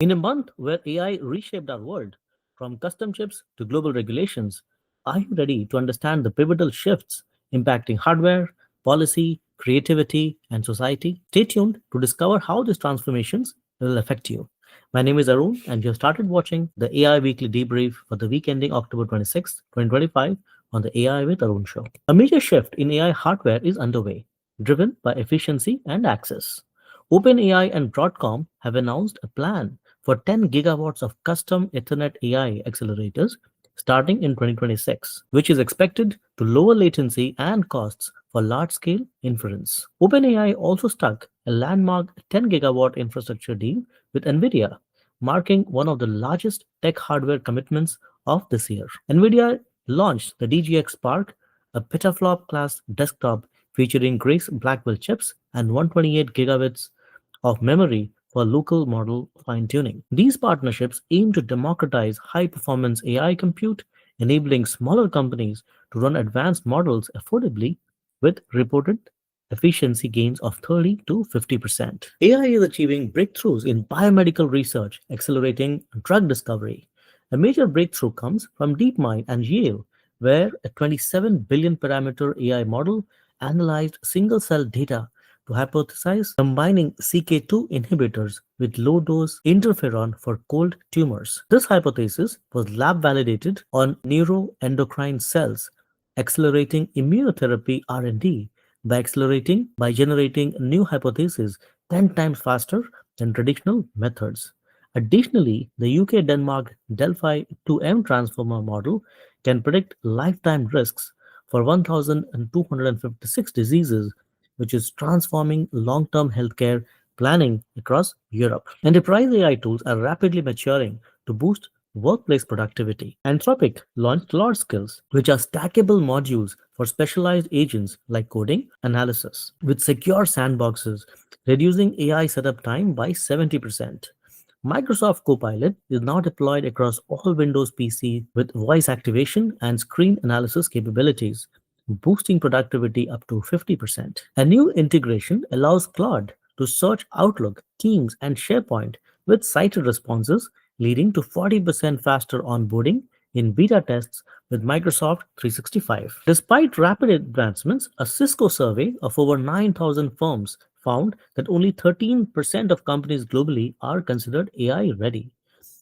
In a month where AI reshaped our world, from custom chips to global regulations, are you ready to understand the pivotal shifts impacting hardware, policy, creativity, and society? Stay tuned to discover how these transformations will affect you. My name is Arun, and you have started watching the AI Weekly Debrief for the week ending October 26, 2025 on the AI with Arun show. A major shift in AI hardware is underway, driven by efficiency and access. OpenAI and Broadcom have announced a plan for 10 gigawatts of custom Ethernet AI accelerators starting in 2026, which is expected to lower latency and costs for large-scale inference. OpenAI also struck a landmark 10 gigawatt infrastructure deal with NVIDIA, marking one of the largest tech hardware commitments of this year. NVIDIA launched the DGX Spark, a petaflop class desktop featuring Grace Blackwell chips and 128 gigabits of memory for local model fine-tuning. These partnerships aim to democratize high-performance AI compute, enabling smaller companies to run advanced models affordably with reported efficiency gains of 30 to 50%. AI is achieving breakthroughs in biomedical research, accelerating drug discovery. A major breakthrough comes from DeepMind and Yale, where a 27 billion parameter AI model analyzed single cell data to hypothesize combining CK2 inhibitors with low dose interferon for cold tumors. This hypothesis was lab validated on neuroendocrine cells, accelerating immunotherapy R&D by generating new hypotheses 10 times faster than traditional methods. Additionally, the UK-Denmark Delphi-2M transformer model can predict lifetime risks for 1,256 diseases, which is transforming long-term healthcare planning across Europe. Enterprise AI tools are rapidly maturing to boost workplace productivity. Anthropic launched Claude skills, which are stackable modules for specialized agents like coding analysis, with secure sandboxes, reducing AI setup time by 70%. Microsoft Copilot is now deployed across all Windows PC with voice activation and screen analysis capabilities, boosting productivity up to 50%. A new integration allows Claude to search Outlook, Teams, and SharePoint with cited responses, leading to 40% faster onboarding in beta tests with Microsoft 365. Despite rapid advancements, a Cisco survey of over 9,000 firms found that only 13% of companies globally are considered AI ready.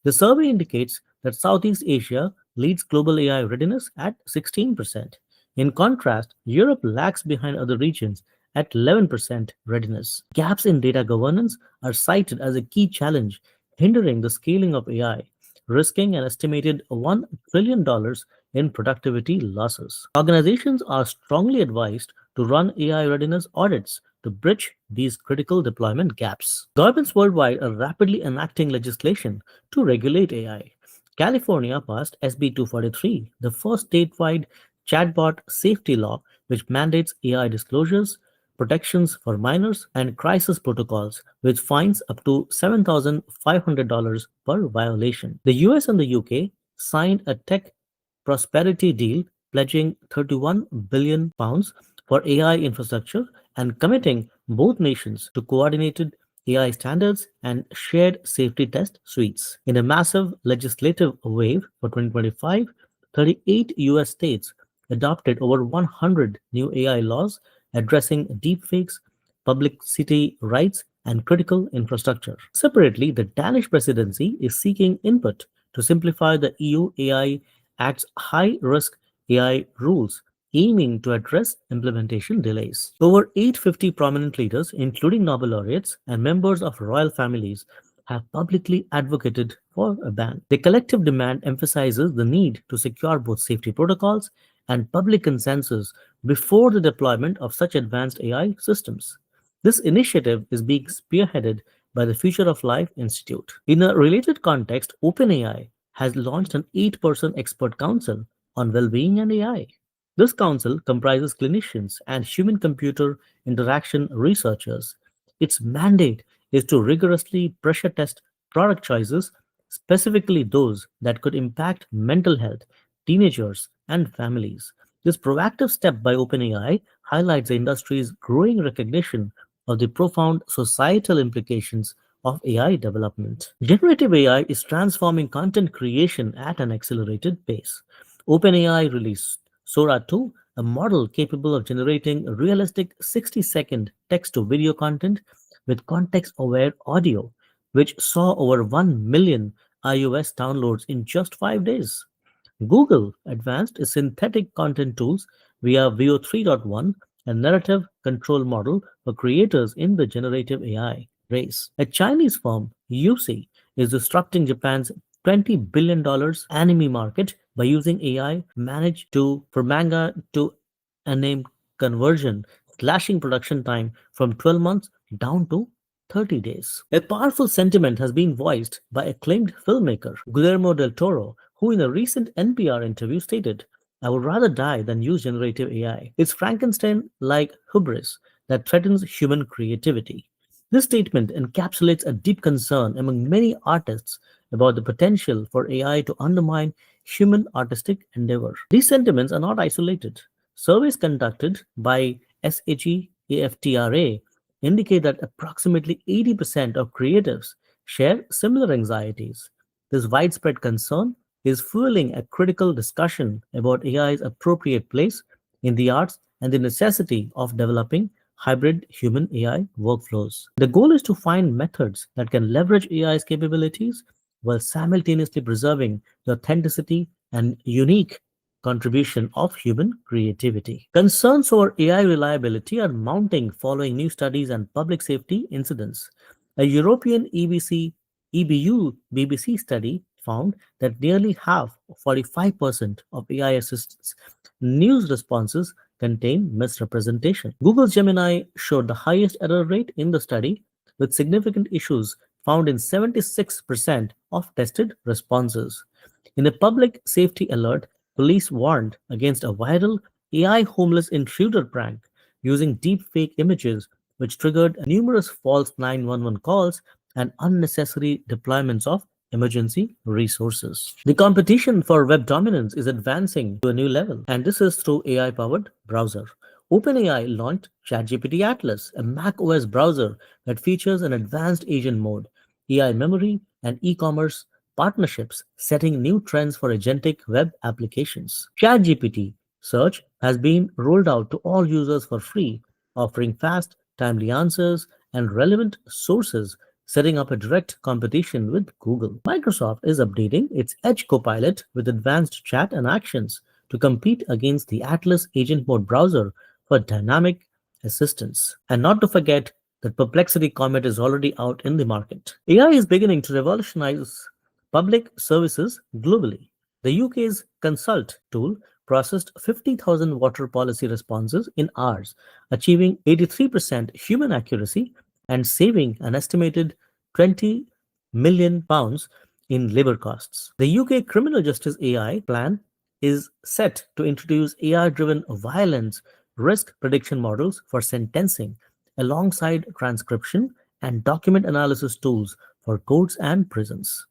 The survey indicates that Southeast Asia leads global AI readiness at 16%. In contrast, Europe lags behind other regions at 11% readiness. Gaps in data governance are cited as a key challenge, hindering the scaling of AI, risking an estimated $1 trillion in productivity losses. Organizations are strongly advised to run AI readiness audits to bridge these critical deployment gaps. Governments worldwide are rapidly enacting legislation to regulate AI. California passed SB 243, the first statewide chatbot safety law, which mandates AI disclosures, protections for minors, and crisis protocols, with fines up to $7,500 per violation. The US and the UK signed a tech prosperity deal pledging £31 billion for AI infrastructure and committing both nations to coordinated AI standards and shared safety test suites. In a massive legislative wave for 2025, 38 US states adopted over 100 new AI laws addressing deepfakes, publicity rights, and critical infrastructure. Separately, the Danish presidency is seeking input to simplify the EU AI Act's high risk AI rules, aiming to address implementation delays. Over 850 prominent leaders, including Nobel laureates and members of royal families, have publicly advocated for a ban. The collective demand emphasizes the need to secure both safety protocols and public consensus before the deployment of such advanced AI systems. This initiative is being spearheaded by the Future of Life Institute. In a related context, OpenAI has launched an 8-person expert council on well-being and AI. This council comprises clinicians and human-computer interaction researchers. Its mandate is to rigorously pressure test product choices, specifically those that could impact mental health, teenagers, and families. This proactive step by OpenAI highlights the industry's growing recognition of the profound societal implications of AI development. Generative AI is transforming content creation at an accelerated pace. OpenAI released Sora 2, a model capable of generating realistic 60-second text to video content with context aware audio, which saw over 1 million iOS downloads in just 5 days. Google advanced its synthetic content tools via Veo 3.1, a narrative control model for creators in the generative AI race. A Chinese firm, UC, is disrupting Japan's $20 billion anime market by using AI managed to for manga to anime conversion, slashing production time from 12 months down to 30 days. A powerful sentiment has been voiced by acclaimed filmmaker Guillermo del Toro, who in a recent NPR interview stated, I would rather die than use generative AI. It's Frankenstein like hubris that threatens human creativity. This statement encapsulates a deep concern among many artists about the potential for AI to undermine human artistic endeavor. These sentiments are not isolated. Surveys conducted by SAGAFTRA indicate that approximately 80% of creatives share similar anxieties. This widespread concern is fueling a critical discussion about AI's appropriate place in the arts and the necessity of developing hybrid human AI workflows. The goal is to find methods that can leverage AI's capabilities while simultaneously preserving the authenticity and unique contribution of human creativity. Concerns over AI reliability are mounting following new studies and public safety incidents. A European EBU BBC study found that nearly half, 45% of AI assistants news responses contain misrepresentation. Google Gemini showed the highest error rate in the study, with significant issues found in 76% of tested responses. In a public safety alert, police warned against a viral AI homeless intruder prank using deepfake images, which triggered numerous false 911 calls and unnecessary deployments of emergency resources. The competition for web dominance is advancing to a new level, and this is through AI powered browser. OpenAI launched ChatGPT Atlas, a macOS browser that features an advanced agent mode, AI memory, and e commerce partnerships, setting new trends for agentic web applications. ChatGPT Search has been rolled out to all users for free, offering fast, timely answers and relevant sources, setting up a direct competition with Google. Microsoft is updating its Edge Copilot with advanced chat and actions to compete against the Atlas Agent Mode browser for dynamic assistance. And not to forget that Perplexity Comet is already out in the market. AI is beginning to revolutionize public services globally. The UK's Consult tool processed 50,000 water policy responses in hours, achieving 83% human accuracy and saving an estimated £20 million in labor costs. The UK Criminal Justice AI plan is set to introduce AI driven violence risk prediction models for sentencing, alongside transcription and document analysis tools for courts and prisons.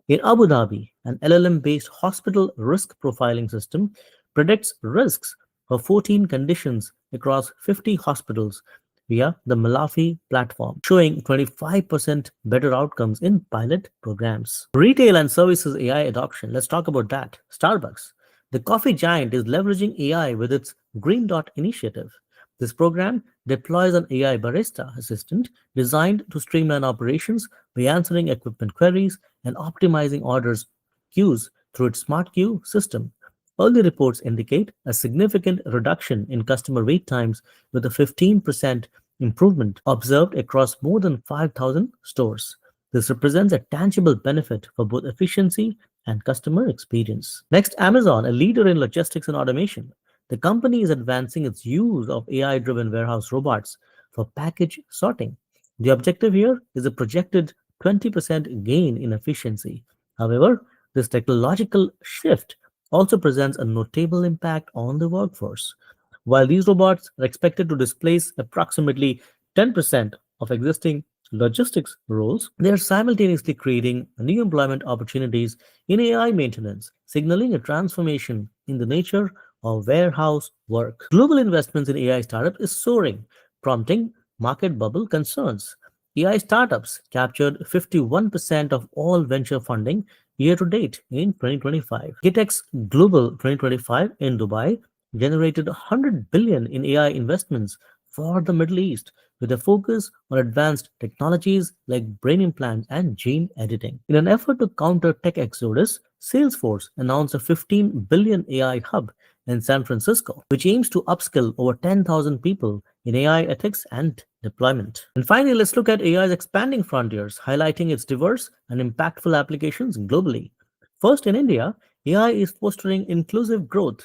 In Abu Dhabi, an LLM based hospital risk profiling system predicts risks for 14 conditions across 50 hospitals via the Malafi platform, showing 25% better outcomes in pilot programs. Retail and services AI adoption. Let's talk about that. Starbucks. The coffee giant is leveraging AI with its Green Dot initiative. This program deploys an AI barista assistant designed to streamline operations by answering equipment queries and optimizing orders queues through its smart queue system. Early reports indicate a significant reduction in customer wait times, with a 15% improvement observed across more than 5,000 stores. This represents a tangible benefit for both efficiency and customer experience. Next, Amazon, a leader in logistics and automation. The company is advancing its use of AI driven warehouse robots for package sorting. The objective here is a projected 20% gain in efficiency. However, this technological shift also presents a notable impact on the workforce. While these robots are expected to displace approximately 10% of existing logistics roles, they are simultaneously creating new employment opportunities in AI maintenance, signaling a transformation in the nature of warehouse work. Global investments in AI startups is soaring, prompting market bubble concerns. AI startups captured 51% of all venture funding year to date in 2025. GitX Global 2025 in Dubai generated 100 billion in AI investments for the Middle East with a focus on advanced technologies like brain implants and gene editing. In an effort to counter tech exodus, Salesforce announced a 15 billion AI hub in San Francisco, which aims to upskill over 10,000 people in AI ethics and deployment. And finally, let's look at AI's expanding frontiers, highlighting its diverse and impactful applications globally. First, in India, AI is fostering inclusive growth.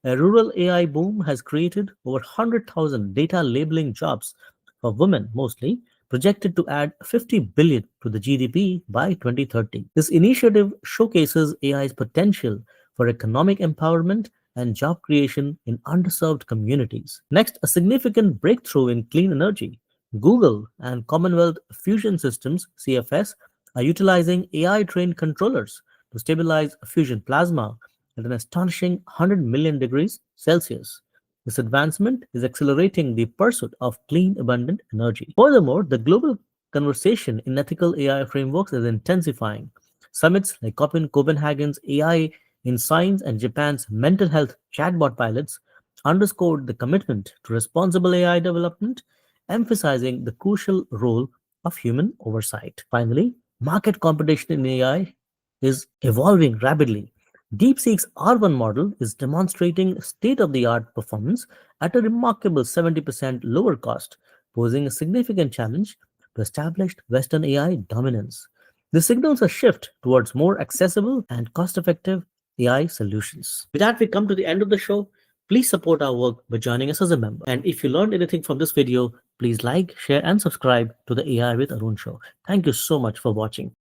A rural AI boom has created over 100,000 data labeling jobs for women mostly, projected to add 50 billion to the GDP by 2030. This initiative showcases AI's potential for economic empowerment and job creation in underserved communities. Next, a significant breakthrough in clean energy. Google and Commonwealth Fusion Systems (CFS) are utilizing AI-trained controllers to stabilize fusion plasma at an astonishing 100 million degrees Celsius. This advancement is accelerating the pursuit of clean, abundant energy. Furthermore, the global conversation in ethical AI frameworks is intensifying. Summits like Copenhagen's AI in Science and Japan's mental health chatbot pilots underscored the commitment to responsible AI development, emphasizing the crucial role of human oversight. Finally, market competition in AI is evolving rapidly. DeepSeek's R1 model is demonstrating state of the art performance at a remarkable 70% lower cost, posing a significant challenge to established Western AI dominance. This signals a shift towards more accessible and cost effective AI solutions. With that, we come to the end of the show. Please support our work by joining us as a member. And if you learned anything from this video, please like, share, and subscribe to the AI with Arun show. Thank you so much for watching.